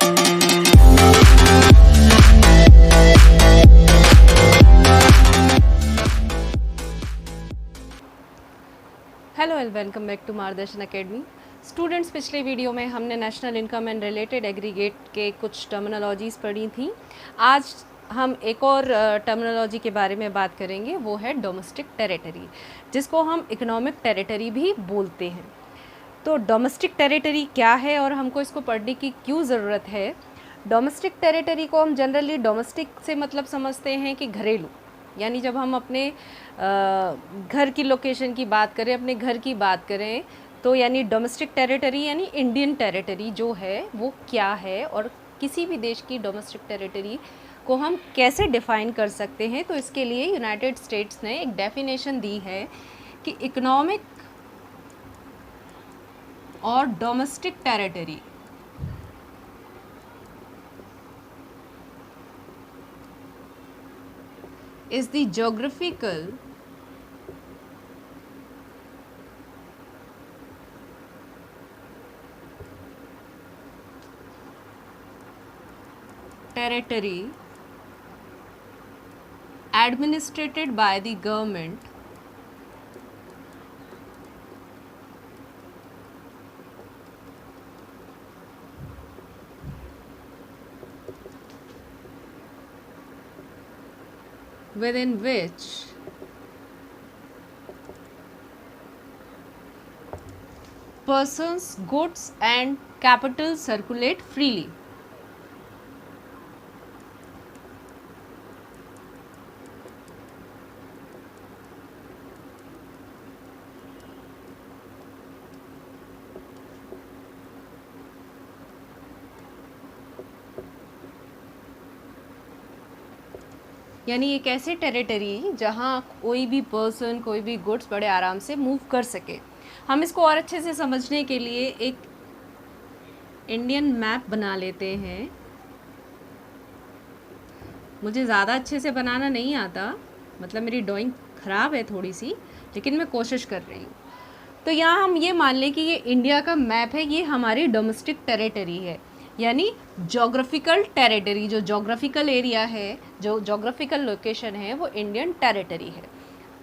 Hello and welcome back to Margdarshan academy. Students, पिछले video में हमने national income and related aggregate के कुछ टर्मिनोलॉजीज़ पढ़ी थी। आज हम एक और टर्मिनोलॉजी के बारे में बात करेंगे, वो है डोमेस्टिक टेरिटरी, जिसको हम इकोनॉमिक टेरिटरी भी बोलते हैं। तो डोमेस्टिक टेरिटरी क्या है और हमको इसको पढ़ने की क्यों ज़रूरत है? डोमेस्टिक टेरिटरी को हम जनरली डोमेस्टिक से मतलब समझते हैं कि घरेलू, यानी जब हम अपने घर की लोकेशन की बात करें, अपने घर की बात करें, तो यानी डोमेस्टिक टेरिटरी यानी इंडियन टेरिटरी जो है वो क्या है, और किसी भी देश की डोमेस्टिक टेरिटरी को हम कैसे डिफ़ाइन कर सकते हैं। तो इसके लिए यूनाइटेड स्टेट्स ने एक डेफिनेशन दी है कि इकोनॉमिक और domestic territory is the geographical territory administered by the government within which persons, goods and capital circulate freely. यानी एक ऐसी टेरिटरी जहाँ कोई भी पर्सन, कोई भी गुड्स बड़े आराम से मूव कर सके। हम इसको और अच्छे से समझने के लिए एक इंडियन मैप बना लेते हैं। मुझे ज़्यादा अच्छे से बनाना नहीं आता, मतलब मेरी ड्राइंग ख़राब है थोड़ी सी, लेकिन मैं कोशिश कर रही हूँ। तो यहाँ हम ये मान लें कि ये इंडिया का मैप है, ये हमारी डोमेस्टिक टेरिटरी है, यानी जोग्राफिकल टेरिटरी, जो जोग्राफिकल एरिया है, जो जोग्राफिकल लोकेशन है, वो इंडियन टेरिटरी है।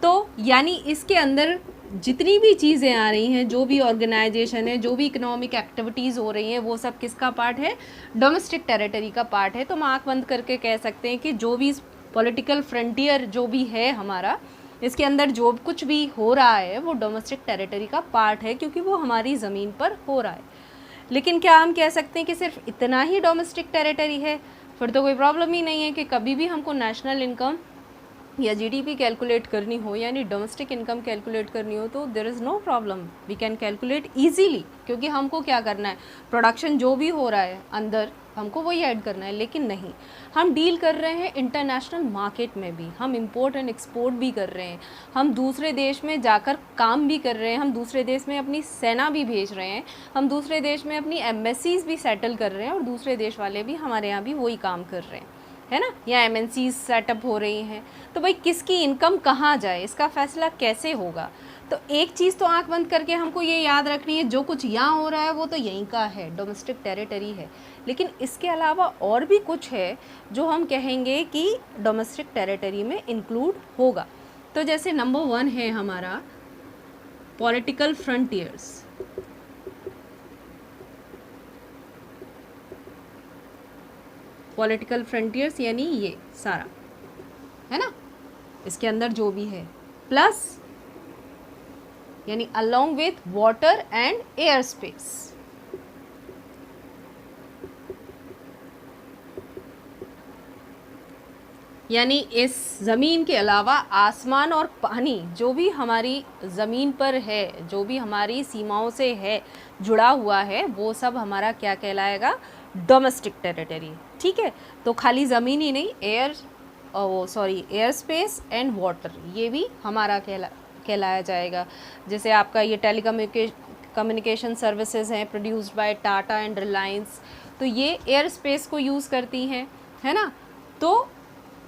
तो यानी इसके अंदर जितनी भी चीज़ें आ रही हैं, जो भी ऑर्गेनाइजेशन है, जो भी इकोनॉमिक एक्टिविटीज़ हो रही हैं, वो सब किसका पार्ट है? डोमेस्टिक टेरिटरी का पार्ट है। तो हम आँख बंद करके कह सकते हैं कि जो भी पॉलिटिकल फ्रंटियर जो भी है हमारा, इसके अंदर जो कुछ भी हो रहा है वो डोमेस्टिक टेरिटरी का पार्ट है, क्योंकि वो हमारी ज़मीन पर हो रहा है। लेकिन क्या हम कह सकते हैं कि सिर्फ इतना ही डोमेस्टिक टेरिटरी है? फिर तो कोई प्रॉब्लम ही नहीं है कि कभी भी हमको नेशनल इनकम या जीडीपी कैलकुलेट करनी हो, यानी डोमेस्टिक इनकम कैलकुलेट करनी हो, तो there is no problem, we can calculate easily, क्योंकि हमको क्या करना है, प्रोडक्शन जो भी हो रहा है अंदर हमको वही ऐड करना है। लेकिन नहीं, हम डील कर रहे हैं इंटरनेशनल मार्केट में भी, हम इंपोर्ट एंड एक्सपोर्ट भी कर रहे हैं, हम दूसरे देश में जाकर काम भी कर रहे हैं, हम दूसरे देश में अपनी सेना भी भेज रहे हैं, हम दूसरे देश में अपनी एम्बेसीज भी सेटल कर रहे हैं, और दूसरे देश वाले भी हमारे यहाँ भी वही काम कर रहे हैं, है ना, या एमएनसीज सेटअप हो रही हैं। तो भाई किसकी इनकम कहाँ जाए, इसका फैसला कैसे होगा? तो एक चीज़ तो आंख बंद करके हमको ये याद रखनी है, जो कुछ यहाँ हो रहा है वो तो यहीं का है, डोमेस्टिक टेरिटरी है। लेकिन इसके अलावा और भी कुछ है जो हम कहेंगे कि डोमेस्टिक टेरिटरी में इंक्लूड होगा। तो जैसे नंबर 1 है हमारा पॉलिटिकल फ्रंटियर्स। पॉलिटिकल फ्रंटियर्स यानी ये सारा, है ना, इसके अंदर जो भी है, प्लस यानी along with water and air space. यानी इस ज़मीन के अलावा आसमान और पानी जो भी हमारी ज़मीन पर है, जो भी हमारी सीमाओं से है, जुड़ा हुआ है, वो सब हमारा क्या कहलाएगा? Domestic territory. ठीक है, तो खाली ज़मीन ही नहीं, एयर स्पेस एंड वाटर, ये भी हमारा कहलाया जाएगा। जैसे आपका ये कम्युनिकेशन सर्विसेज हैं produced by Tata and Reliance, तो ये एयर स्पेस को यूज़ करती हैं, है ना। तो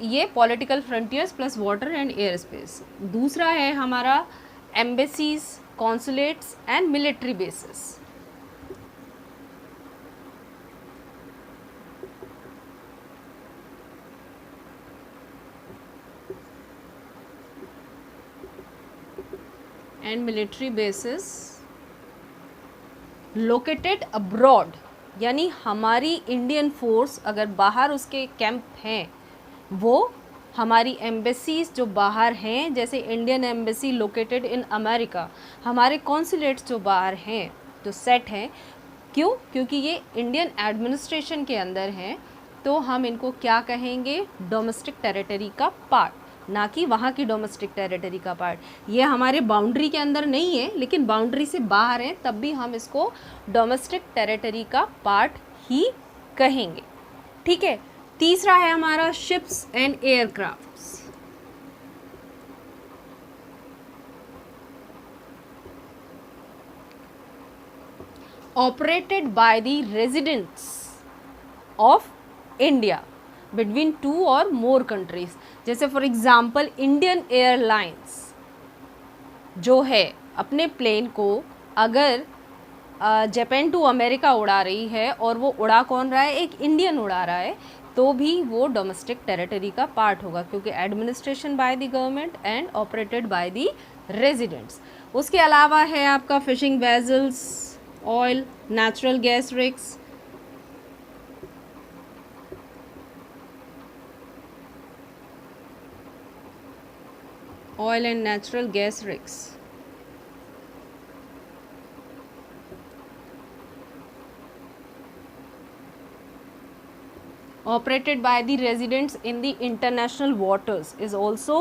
ये political frontiers plus water and air space. दूसरा है हमारा embassies, consulates and military bases. And military bases located abroad, यानी हमारी इंडियन फोर्स अगर बाहर उसके कैंप हैं, वो हमारी एम्बेसीज जो बाहर हैं, जैसे Indian embassy located in America, हमारे कॉन्सुलेट्स जो बाहर हैं जो सेट हैं, क्यों? क्योंकि ये इंडियन एडमिनिस्ट्रेशन के अंदर हैं, तो हम इनको क्या कहेंगे? डोमेस्टिक टेरिटरी का पार्ट, ना कि वहाँ की डोमेस्टिक टेरिटरी का पार्ट। ये हमारे बाउंड्री के अंदर नहीं है, लेकिन बाउंड्री से बाहर है, तब भी हम इसको डोमेस्टिक टेरिटरी का पार्ट ही कहेंगे। ठीक है। तीसरा है हमारा ships and aircrafts. Operated by the residents of India between 2 और मोर कंट्रीज। जैसे फॉर एग्जांपल इंडियन एयरलाइंस जो है अपने प्लेन को अगर जापान टू अमेरिका उड़ा रही है, और वो उड़ा कौन रहा है? एक इंडियन उड़ा रहा है, तो भी वो डोमेस्टिक टेरिटरी का पार्ट होगा, क्योंकि administration by the government and operated by the residents. उसके अलावा है आपका fishing vessels, oil, natural gas rigs, oil and natural gas rigs. Operated by the residents in the international waters is also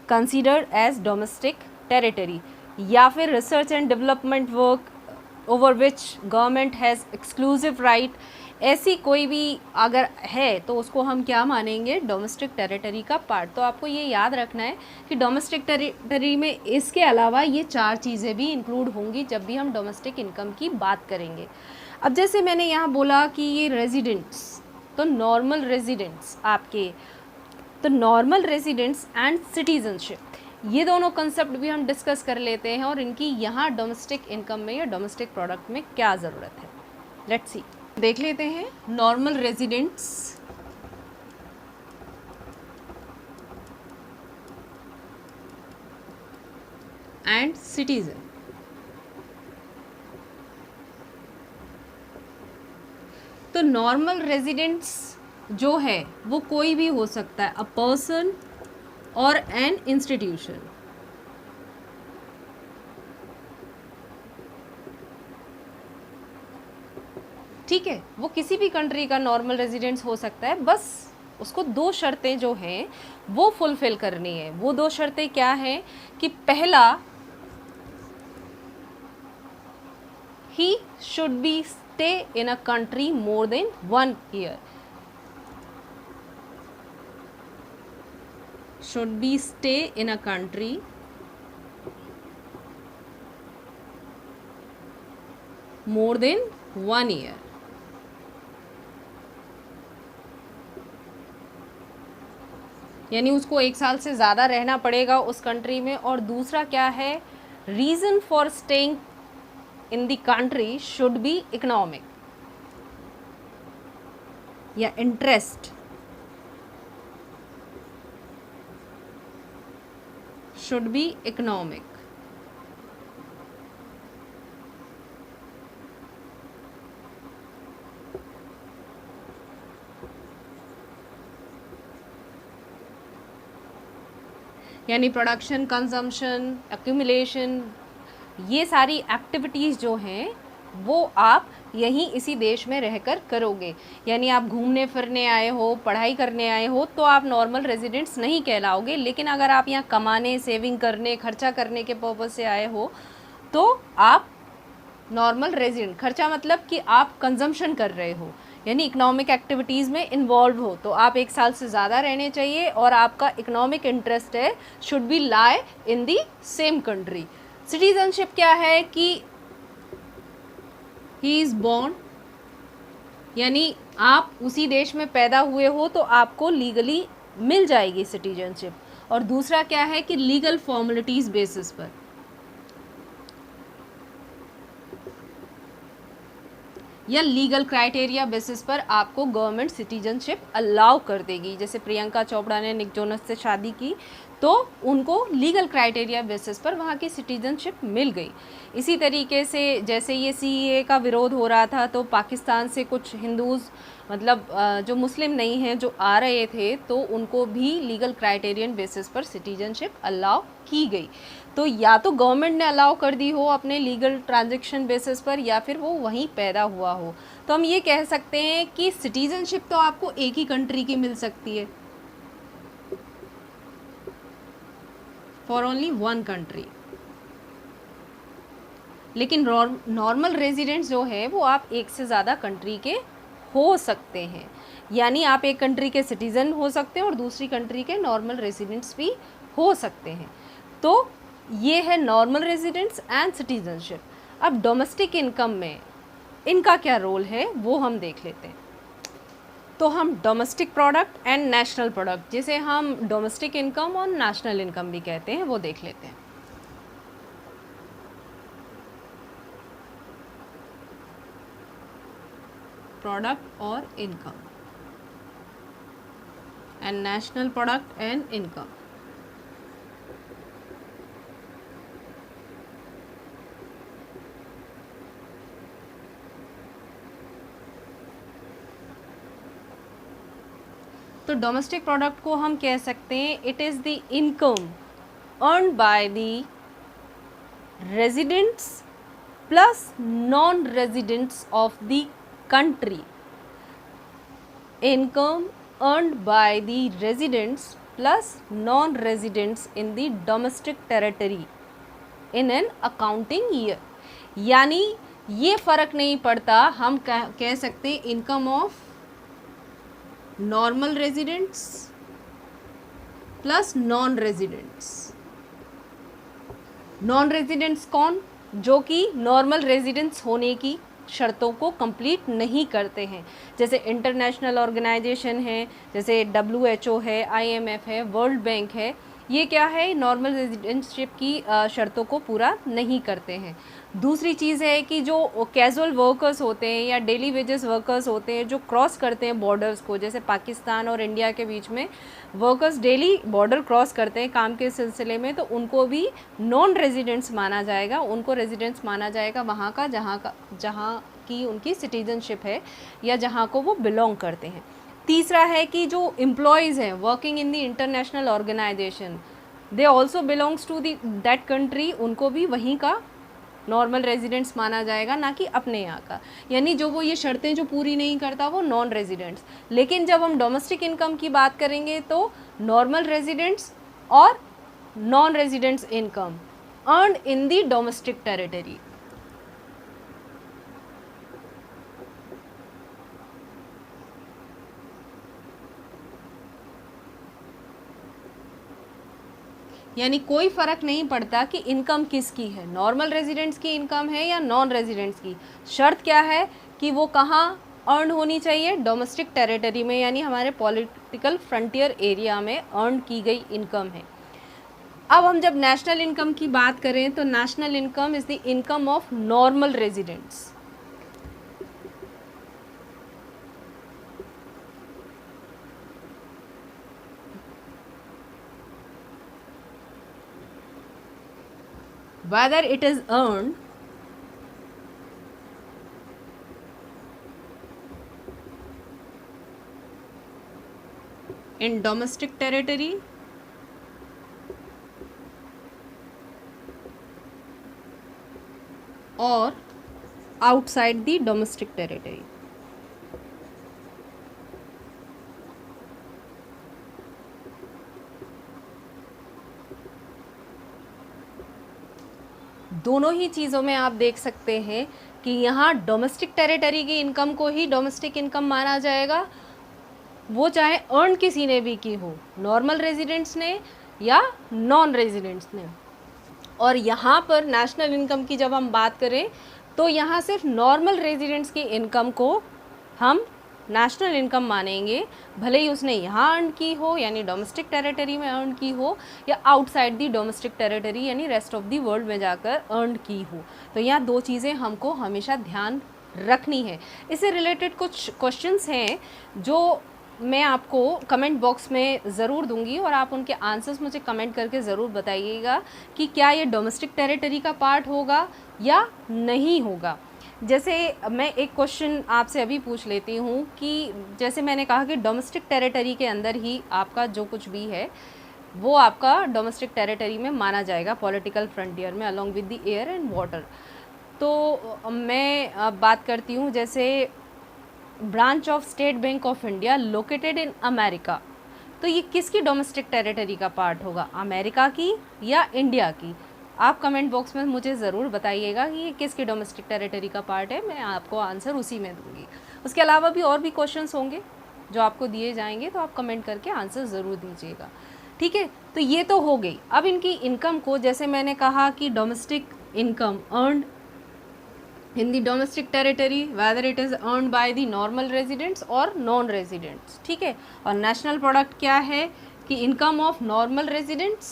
considered as domestic territory. या फिर research and development work over which government has exclusive right, ऐसी कोई भी अगर है तो उसको हम क्या मानेंगे? डोमेस्टिक टेरिटरी का पार्ट। तो आपको ये याद रखना है कि डोमेस्टिक टेरिटरी में इसके अलावा ये 4 चीज़ें भी इंक्लूड होंगी जब भी हम डोमेस्टिक इनकम की बात करेंगे। अब जैसे मैंने यहाँ बोला कि ये रेजिडेंट्स, तो नॉर्मल रेजिडेंट्स आपके, तो नॉर्मल रेजिडेंट्स एंड सिटीजनशिप, ये दोनों कंसेप्ट भी हम डिस्कस कर लेते हैं और इनकी यहाँ डोमेस्टिक इनकम में या डोमेस्टिक प्रोडक्ट में क्या ज़रूरत है। लेट्स सी, देख लेते हैं। Normal residents and citizen. तो नॉर्मल रेजिडेंट्स जो है वो कोई भी हो सकता है, अ पर्सन और एन इंस्टीट्यूशन। ठीक है, वो किसी भी कंट्री का नॉर्मल रेजिडेंट्स हो सकता है, बस उसको 2 शर्तें जो हैं वो फुलफिल करनी है। वो 2 शर्तें क्या हैं? कि पहला, he should be stay in a country more than 1 year, should be stay in a country more than 1 year। यानी उसको 1 साल से ज़्यादा रहना पड़ेगा उस कंट्री में। और दूसरा क्या है? Reason for staying in the country should be economic या इंटरेस्ट should be economic। यानी प्रोडक्शन, कंजम्पशन, एक्यूमुलेशन, ये सारी एक्टिविटीज़ जो हैं वो आप यहीं इसी देश में रहकर करोगे। यानी आप घूमने फिरने आए हो, पढ़ाई करने आए हो, तो आप नॉर्मल रेजिडेंट्स नहीं कहलाओगे। लेकिन अगर आप यहाँ कमाने, सेविंग करने, खर्चा करने के पर्पज़ से आए हो तो आप नॉर्मल रेजिडेंट। खर्चा मतलब कि आप कंजम्पशन कर रहे हो, यानी इकोनॉमिक एक्टिविटीज़ में इन्वॉल्व हो, तो आप 1 साल से ज़्यादा रहने चाहिए और आपका इकोनॉमिक इंटरेस्ट है, should be lie in the same country. Citizenship क्या है? कि ही इज़ बॉर्न, यानी आप उसी देश में पैदा हुए हो तो आपको लीगली मिल जाएगी सिटीजनशिप। और दूसरा क्या है? कि लीगल फॉर्मेलिटीज़ बेसिस पर, या लीगल क्राइटेरिया बेसिस पर आपको गवर्नमेंट सिटीजनशिप अलाउ कर देगी। जैसे प्रियंका चोपड़ा ने निक जोनस से शादी की तो उनको लीगल क्राइटेरिया बेसिस पर वहाँ की सिटीजनशिप मिल गई। इसी तरीके से जैसे ये सीएए का विरोध हो रहा था तो पाकिस्तान से कुछ हिंदूज़ मतलब जो मुस्लिम नहीं हैं जो आ रहे थे तो उनको भी लीगल क्राइटेरियन बेसिस पर सिटीजनशिप अलाउ की गई। तो या तो गवर्नमेंट ने अलाउ कर दी हो अपने लीगल ट्रांजैक्शन बेसिस पर या फिर वो वहीं पैदा हुआ हो। तो हम ये कह सकते हैं कि सिटीजनशिप तो आपको एक ही कंट्री की मिल सकती है, फॉर ओनली वन कंट्री, लेकिन नॉर्मल रेजिडेंट्स जो है वो आप एक से ज़्यादा कंट्री के हो सकते हैं। यानी आप एक कंट्री के सिटीज़न हो सकते हैं और दूसरी कंट्री के नॉर्मल रेजिडेंट्स भी हो सकते हैं। तो ये है नॉर्मल रेजिडेंट्स एंड सिटीजनशिप। अब डोमेस्टिक इनकम में इनका क्या रोल है वो हम देख लेते हैं। तो हम domestic product and national product, जिसे हम डोमेस्टिक इनकम और नेशनल इनकम भी कहते हैं, वो देख लेते हैं। प्रोडक्ट और income and national product and income. तो डोमेस्टिक प्रोडक्ट को हम कह सकते हैं it is the income earned by the residents plus non residents of the country. Income earned by the residents plus non-residents in the domestic territory in an accounting year. यानी ये फ़र्क नहीं पड़ता, हम कह सकते हैं income of normal residents plus non residents. Non residents कौन? जो कि नॉर्मल रेजिडेंट्स होने की शर्तों को कंप्लीट नहीं करते हैं, जैसे इंटरनेशनल ऑर्गेनाइजेशन है, जैसे WHO है, IMF है, वर्ल्ड बैंक है। ये क्या है? नॉर्मल रेजिडेंटशिप की शर्तों को पूरा नहीं करते हैं। दूसरी चीज़ है कि जो कैजुअल वर्कर्स होते हैं या डेली वेजेस वर्कर्स होते हैं जो क्रॉस करते हैं बॉर्डर्स को, जैसे पाकिस्तान और इंडिया के बीच में वर्कर्स डेली बॉर्डर क्रॉस करते हैं काम के सिलसिले में, तो उनको भी नॉन रेजिडेंट्स माना जाएगा। उनको रेजिडेंट्स माना जाएगा वहाँ का जहाँ की उनकी सिटीजनशिप है या जहाँ को वो बिलोंग करते हैं। तीसरा है कि जो एम्प्लॉयज़ हैं working in the international organisation, they also belongs to that country, उनको भी वहीं का नॉर्मल रेजिडेंट्स माना जाएगा, ना कि अपने यहाँ का। यानी जो वो ये शर्तें जो पूरी नहीं करता वो नॉन रेजिडेंट्स। लेकिन जब हम डोमेस्टिक इनकम की बात करेंगे तो नॉर्मल रेजिडेंट्स और नॉन रेजिडेंट्स इनकम अर्न्ड इन दी डोमेस्टिक टेरिटरी। यानी कोई फ़र्क नहीं पड़ता कि इनकम किसकी है, नॉर्मल रेजिडेंट्स की इनकम है या नॉन रेजिडेंट्स की। शर्त क्या है कि वो कहाँ अर्न होनी चाहिए? डोमेस्टिक टेरिटरी में, यानी हमारे पॉलिटिकल फ्रंटियर एरिया में अर्न की गई इनकम है। अब हम जब नेशनल इनकम की बात करें तो national income is the income of normal residents. whether it is earned in domestic territory or outside the domestic territory। दोनों ही चीज़ों में आप देख सकते हैं कि यहाँ डोमेस्टिक टेरिटरी की इनकम को ही डोमेस्टिक इनकम माना जाएगा, वो चाहे अर्न किसी ने भी की हो, नॉर्मल रेजिडेंट्स ने या नॉन रेजिडेंट्स ने। और यहाँ पर नेशनल इनकम की जब हम बात करें तो यहाँ सिर्फ नॉर्मल रेजिडेंट्स की इनकम को हम नेशनल इनकम मानेंगे, भले ही उसने यहाँ अर्न की हो यानी डोमेस्टिक टेरिटरी में अर्न की हो या आउटसाइड दी डोमेस्टिक टेरिटरी यानी रेस्ट ऑफ दी वर्ल्ड में जाकर अर्न की हो। तो यहाँ दो चीज़ें हमको हमेशा ध्यान रखनी है। इससे रिलेटेड कुछ क्वेश्चंस हैं जो मैं आपको कमेंट बॉक्स में ज़रूर दूंगी और आप उनके आंसर्स मुझे कमेंट करके ज़रूर बताइएगा कि क्या ये डोमेस्टिक टेरिटरी का पार्ट होगा या नहीं होगा। जैसे मैं एक क्वेश्चन आपसे अभी पूछ लेती हूँ कि जैसे मैंने कहा कि डोमेस्टिक टेरिटरी के अंदर ही आपका जो कुछ भी है वो आपका डोमेस्टिक टेरिटरी में माना जाएगा, पॉलिटिकल फ्रंटियर में, along with the air and water. तो मैं अब बात करती हूँ जैसे branch of state bank of India located in America, तो ये किसकी डोमेस्टिक टेरिटरी का पार्ट होगा, अमेरिका की या इंडिया की? आप कमेंट बॉक्स में मुझे ज़रूर बताइएगा कि ये किसकी डोमेस्टिक टेरिटरी का पार्ट है, मैं आपको आंसर उसी में दूंगी। उसके अलावा भी और भी क्वेश्चंस होंगे जो आपको दिए जाएंगे, तो आप कमेंट करके आंसर ज़रूर दीजिएगा, ठीक है। तो ये तो हो गई। अब इनकी इनकम को, जैसे मैंने कहा कि domestic income earned in the domestic territory whether it is earned by the normal residents or non residents, ठीक है। और नेशनल प्रोडक्ट क्या है कि income of normal residents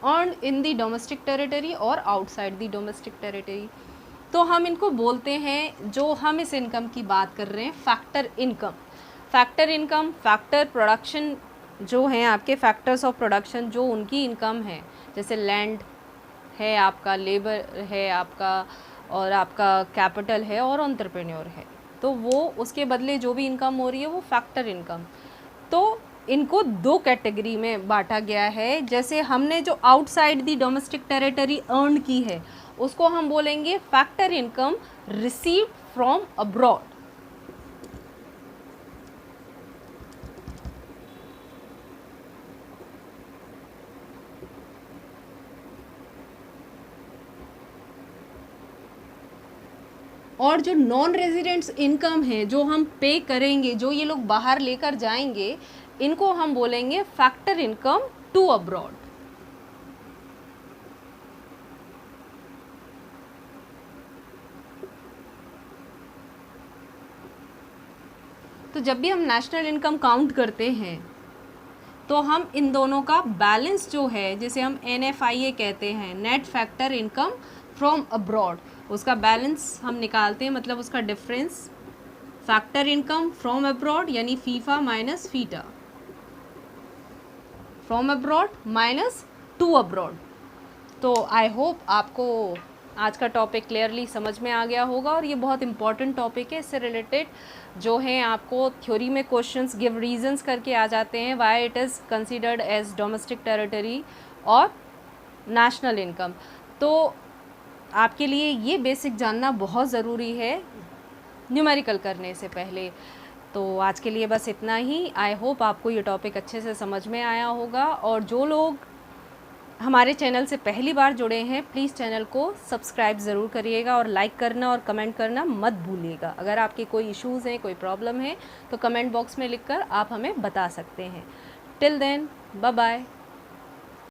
earned in the domestic territory और आउटसाइड द डोमेस्टिक टेरिटरी। तो हम इनको बोलते हैं, जो हम इस इनकम की बात कर रहे हैं, factor income. Factor income, factor production जो हैं आपके फैक्टर्स ऑफ प्रोडक्शन, जो उनकी इनकम है, जैसे लैंड है आपका, लेबर है आपका, और आपका कैपिटल है और एंटरप्रेन्योर है, तो वो उसके बदले जो भी इनकम हो रही है वो फैक्टर इनकम। तो इनको दो कैटेगरी में बांटा गया है। जैसे हमने जो outside the domestic territory earn की है उसको हम बोलेंगे factor income received from abroad. और जो नॉन रेजिडेंट्स इनकम है, जो हम पे करेंगे, जो ये लोग बाहर लेकर जाएंगे, इनको हम बोलेंगे फैक्टर इनकम टू अब्रॉड। तो जब भी हम नेशनल इनकम काउंट करते हैं तो हम इन दोनों का बैलेंस जो है, जिसे हम NFIA कहते हैं, net factor income from abroad, उसका बैलेंस हम निकालते हैं, मतलब उसका difference factor income from abroad यानी FIFA minus FITA, from abroad minus to abroad. तो आई होप आपको आज का टॉपिक क्लियरली समझ में आ गया होगा, और ये बहुत इंपॉर्टेंट टॉपिक है। इससे रिलेटेड जो है आपको थ्योरी में क्वेश्चंस गिव रीजंस करके आ जाते हैं, why it is considered as domestic territory और नेशनल इनकम। तो आपके लिए ये बेसिक जानना बहुत ज़रूरी है न्यूमेरिकल करने से पहले। तो आज के लिए बस इतना ही। आई होप आपको ये टॉपिक अच्छे से समझ में आया होगा, और जो लोग हमारे चैनल से पहली बार जुड़े हैं प्लीज़ चैनल को सब्सक्राइब ज़रूर करिएगा, और लाइक करना और कमेंट करना मत भूलिएगा। अगर आपके कोई इश्यूज़ हैं, कोई प्रॉब्लम है, तो कमेंट बॉक्स में लिखकर आप हमें बता सकते हैं। Till then bye bye.